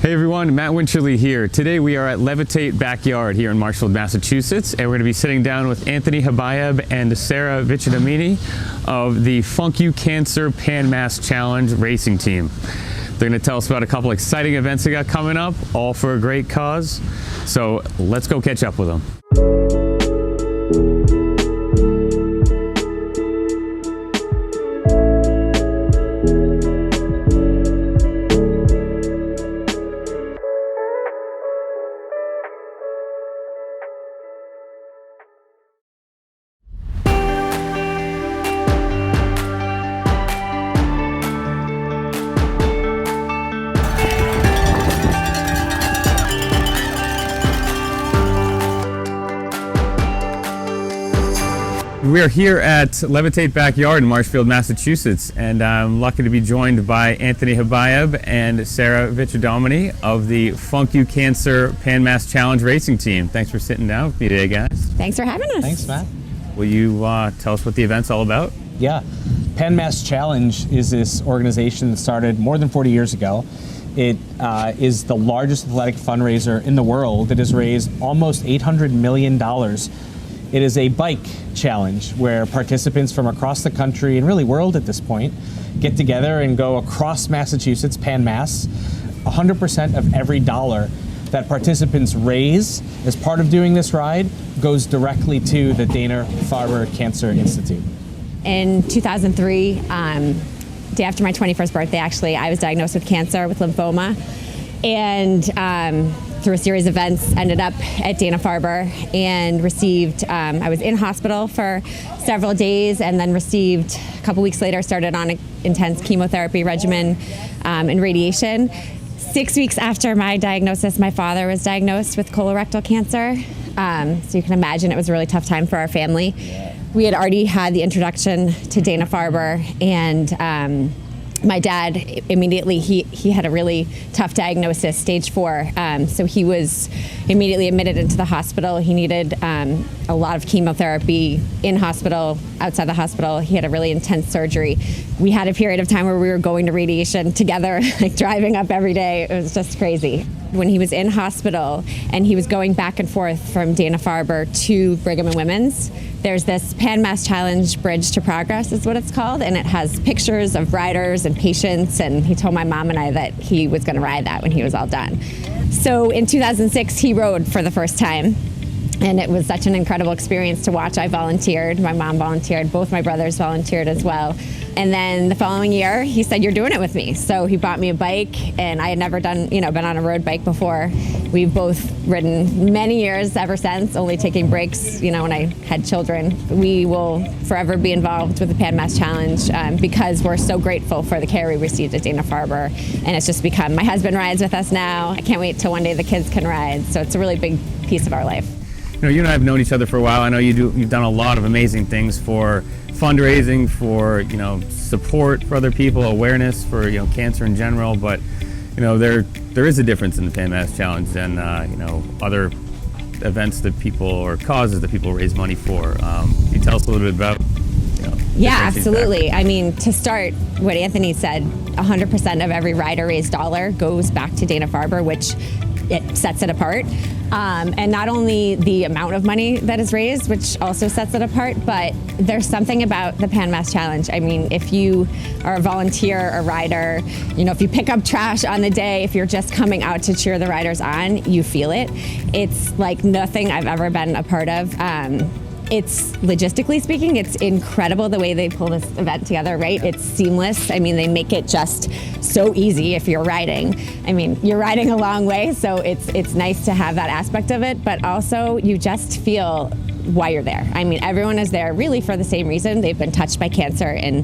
Hey everyone, Matt Winterle here. Today we are at Levitate Backyard here in Marshfield, Massachusetts, and we're going to be sitting down with Anthony Habayeb and Sarah Vicidomini of the Funk You Cancer Pan Mass Challenge racing team. They're going to tell us about a couple exciting events they got coming up, all for a great cause. So let's go catch up with them. We are here at Levitate Backyard in Marshfield, Massachusetts, and I'm lucky to be joined by Anthony Habayeb and Sarah Vicidomini of the Funk You Cancer Pan Mass Challenge racing team. Thanks for sitting down with me today, guys. Thanks for having us. Thanks, Matt. Will you tell us what the event's all about? Yeah, Pan Mass Challenge is this organization that started more than 40 years ago. It is the largest athletic fundraiser in the world. It has raised almost $800 million. It is a bike challenge where participants from across the country and really world at this point get together and go across Massachusetts, Pan Mass. 100% of every dollar that participants raise as part of doing this ride goes directly to the Dana-Farber Cancer Institute. In 2003, day after my 21st birthday, actually, I was diagnosed with cancer, with lymphoma, and through a series of events, ended up at Dana-Farber and received, I was in hospital for several days and then received, a couple weeks later, started on an intense chemotherapy regimen and radiation. 6 weeks after my diagnosis, my father was diagnosed with colorectal cancer. So you can imagine it was a really tough time for our family. We had already had the introduction to Dana-Farber, and my dad immediately, he had a really tough diagnosis, stage 4. So he was immediately admitted into the hospital. He needed a lot of chemotherapy in hospital, outside the hospital. He had a really intense surgery. We had a period of time where we were going to radiation together, like driving up every day. It was just crazy. When he was in hospital and he was going back and forth from Dana-Farber to Brigham and Women's, there's this Pan Mass Challenge Bridge to Progress is what it's called, and it has pictures of riders and patients, and he told my mom and I that he was gonna ride that when he was all done. So in 2006, he rode for the first time, and it was such an incredible experience to watch. I volunteered, my mom volunteered, both my brothers volunteered as well. And then the following year, he said, "You're doing it with me." So he bought me a bike, and I had never done, been on a road bike before. We've both ridden many years ever since, only taking breaks, when I had children. We will forever be involved with the Pan Mass Challenge because we're so grateful for the care we received at Dana-Farber. And it's just become, my husband rides with us now. I can't wait till one day the kids can ride. So it's a really big piece of our life. You and I have known each other for a while. I know you've done a lot of amazing things for fundraising, for support for other people, awareness for cancer in general. But there is a difference in the Pan Mass Challenge than other events that people or causes that people raise money for. Can you tell us a little bit about? Yeah, absolutely. I mean, to start, what Anthony said, 100% of every rider raised dollar goes back to Dana-Farber, which it sets it apart. And not only the amount of money that is raised, which also sets it apart, but there's something about the Pan Mass Challenge. I mean, if you are a volunteer, a rider, if you pick up trash on the day, if you're just coming out to cheer the riders on, you feel it. It's like nothing I've ever been a part of. It's, logistically speaking, it's incredible the way they pull this event together, right? It's seamless. I mean, they make it just so easy if you're riding. I mean, you're riding a long way, so it's nice to have that aspect of it, but also you just feel why you're there. I mean, everyone is there really for the same reason. They've been touched by cancer in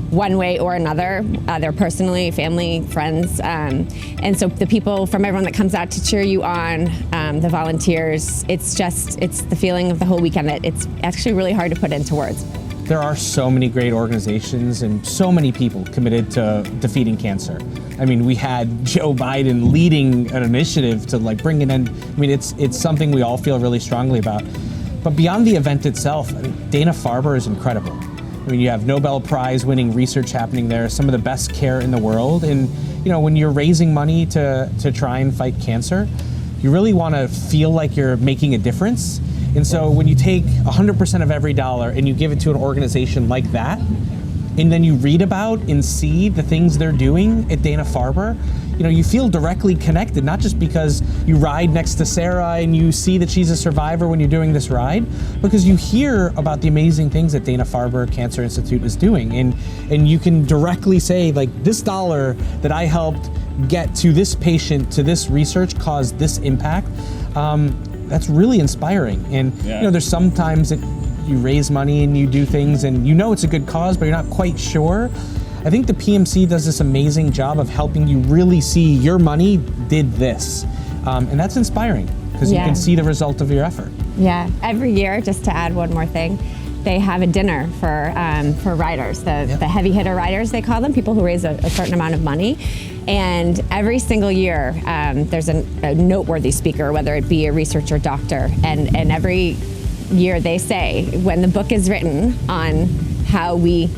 one way or another, either personally, family, friends. And so the people from everyone that comes out to cheer you on, the volunteers, it's the feeling of the whole weekend that it's actually really hard to put into words. There are so many great organizations and so many people committed to defeating cancer. I mean, we had Joe Biden leading an initiative to bring it in. I mean, it's something we all feel really strongly about. But beyond the event itself, Dana-Farber is incredible. I mean, you have Nobel Prize winning research happening there, some of the best care in the world. And, you know, when you're raising money to try and fight cancer, you really want to feel like you're making a difference. And so when you take 100% of every dollar and you give it to an organization like that, and then you read about and see the things they're doing at Dana-Farber, you know, you feel directly connected, not just because you ride next to Sarah and you see that she's a survivor when you're doing this ride, because you hear about the amazing things that Dana-Farber Cancer Institute is doing. And you can directly say, like, this dollar that I helped get to this patient, to this research, caused this impact. That's really inspiring. And you know, there's sometimes that you raise money and you do things and you know it's a good cause, but you're not quite sure. I think the PMC does this amazing job of helping you really see your money did this. And that's inspiring because you can see the result of your effort. Yeah, every year, just to add one more thing, they have a dinner for riders, the heavy hitter riders, they call them, people who raise a certain amount of money. And every single year, there's a noteworthy speaker, whether it be a researcher, doctor, and every year they say, when the book is written on how we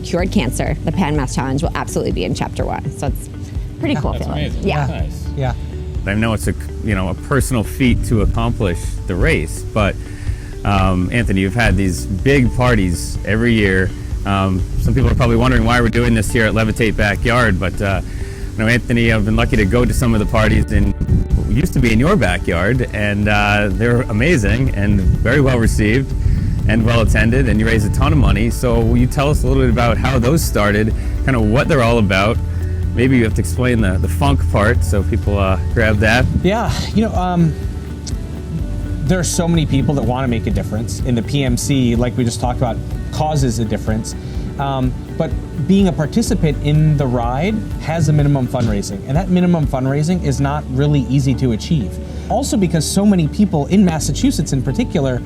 cured cancer, the Pan Mass Challenge will absolutely be in chapter 1. So it's pretty cool That's feeling. amazing. Yeah. Nice. Yeah. I know it's a personal feat to accomplish the race, but Anthony, you've had these big parties every year. Some people are probably wondering why we're doing this here at Levitate Backyard, but you know, Anthony, I've been lucky to go to some of the parties in what used to be in your backyard, and they're amazing and very well received and well attended, and you raised a ton of money. So will you tell us a little bit about how those started, kind of what they're all about? Maybe you have to explain the funk part so people grab that. Yeah, you know, there are so many people that want to make a difference, and the PMC, like we just talked about, causes a difference. But being a participant in the ride has a minimum fundraising, and that minimum fundraising is not really easy to achieve. Also because so many people in Massachusetts in particular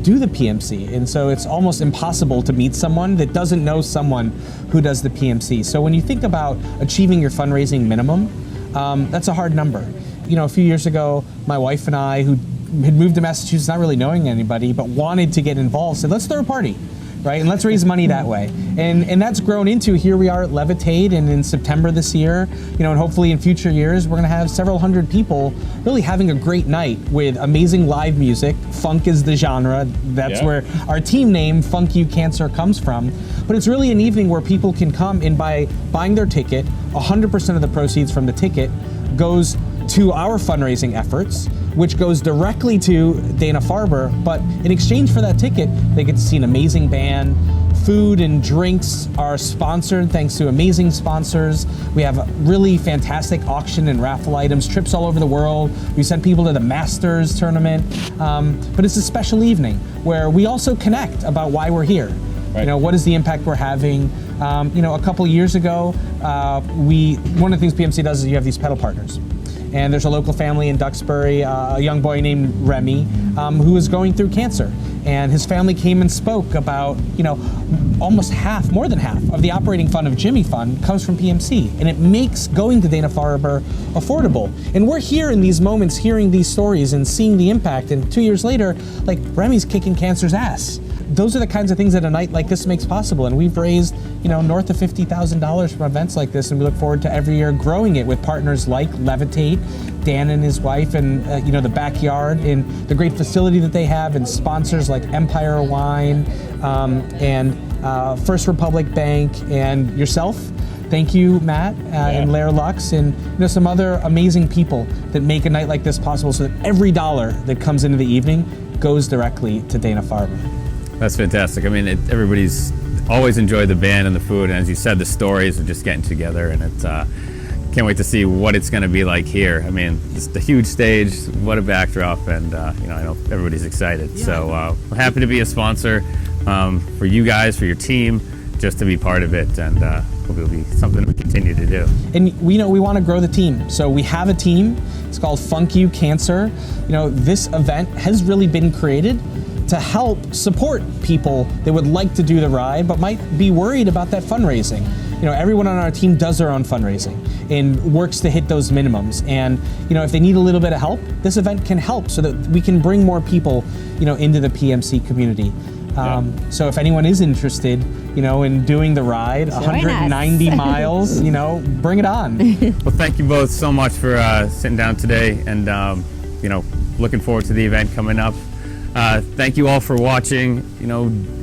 do the PMC, and so it's almost impossible to meet someone that doesn't know someone who does the PMC. So when you think about achieving your fundraising minimum, that's a hard number. You know, a few years ago, my wife and I, who had moved to Massachusetts not really knowing anybody, but wanted to get involved, said, let's throw a party, right? And let's raise money that way. And that's grown into, here we are at Levitate, and in September this year, you know, and hopefully in future years, we're gonna have several hundred people really having a great night with amazing live music. Funk is the genre. That's where our team name, Funk You Cancer, comes from. But it's really an evening where people can come, and by buying their ticket, 100% of the proceeds from the ticket goes to our fundraising efforts, which goes directly to Dana-Farber, but in exchange for that ticket, they get to see an amazing band. Food and drinks are sponsored thanks to amazing sponsors. We have a really fantastic auction and raffle items, trips all over the world. We send people to the Masters tournament. But it's a special evening where we also connect about why we're here. Right. You know, what is the impact we're having? You know, a couple years ago, one of the things PMC does is you have these pedal partners. And there's a local family in Duxbury, a young boy named Remy, who is going through cancer. And his family came and spoke about, you know, almost half, more than half of the operating fund of Jimmy Fund comes from PMC. And it makes going to Dana-Farber affordable. And we're here in these moments, hearing these stories and seeing the impact. And 2 years later, like, Remy's kicking cancer's ass. Those are the kinds of things that a night like this makes possible. And we've raised, you know, north of $50,000 from events like this, and we look forward to every year growing it with partners like Levitate, Dan and his wife, and you know, the Backyard, and the great facility that they have, and sponsors like Empire Wine, and First Republic Bank, and yourself. Thank you, Matt, and Lair Lux, and you know, some other amazing people that make a night like this possible, so that every dollar that comes into the evening goes directly to Dana-Farber. That's fantastic. I mean, everybody's always enjoyed the band and the food, and as you said, the stories of just getting together, and it's can't wait to see what it's going to be like here. I mean, just a huge stage, what a backdrop, and you know, I know everybody's excited. Yeah. So we're happy to be a sponsor for you guys, for your team, just to be part of it, and hope it'll be something we continue to do. And we know we want to grow the team, so we have a team. It's called Funk You Cancer. You know, this event has really been created to help support people that would like to do the ride but might be worried about that fundraising. You know, everyone on our team does their own fundraising and works to hit those minimums. And you know, if they need a little bit of help, this event can help so that we can bring more people, you know, into the PMC community. So if anyone is interested, in doing the ride, Join 190 us. miles, bring it on. Well, thank you both so much for sitting down today, and looking forward to the event coming up. Thank you all for watching.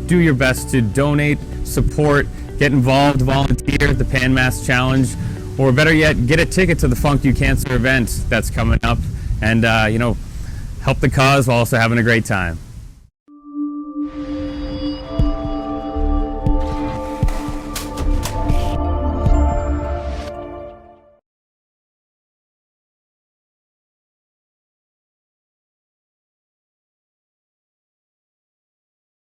Do your best to donate, support, get involved, volunteer at the Pan Mass Challenge, or better yet, get a ticket to the Funk You Cancer event that's coming up, and help the cause while also having a great time.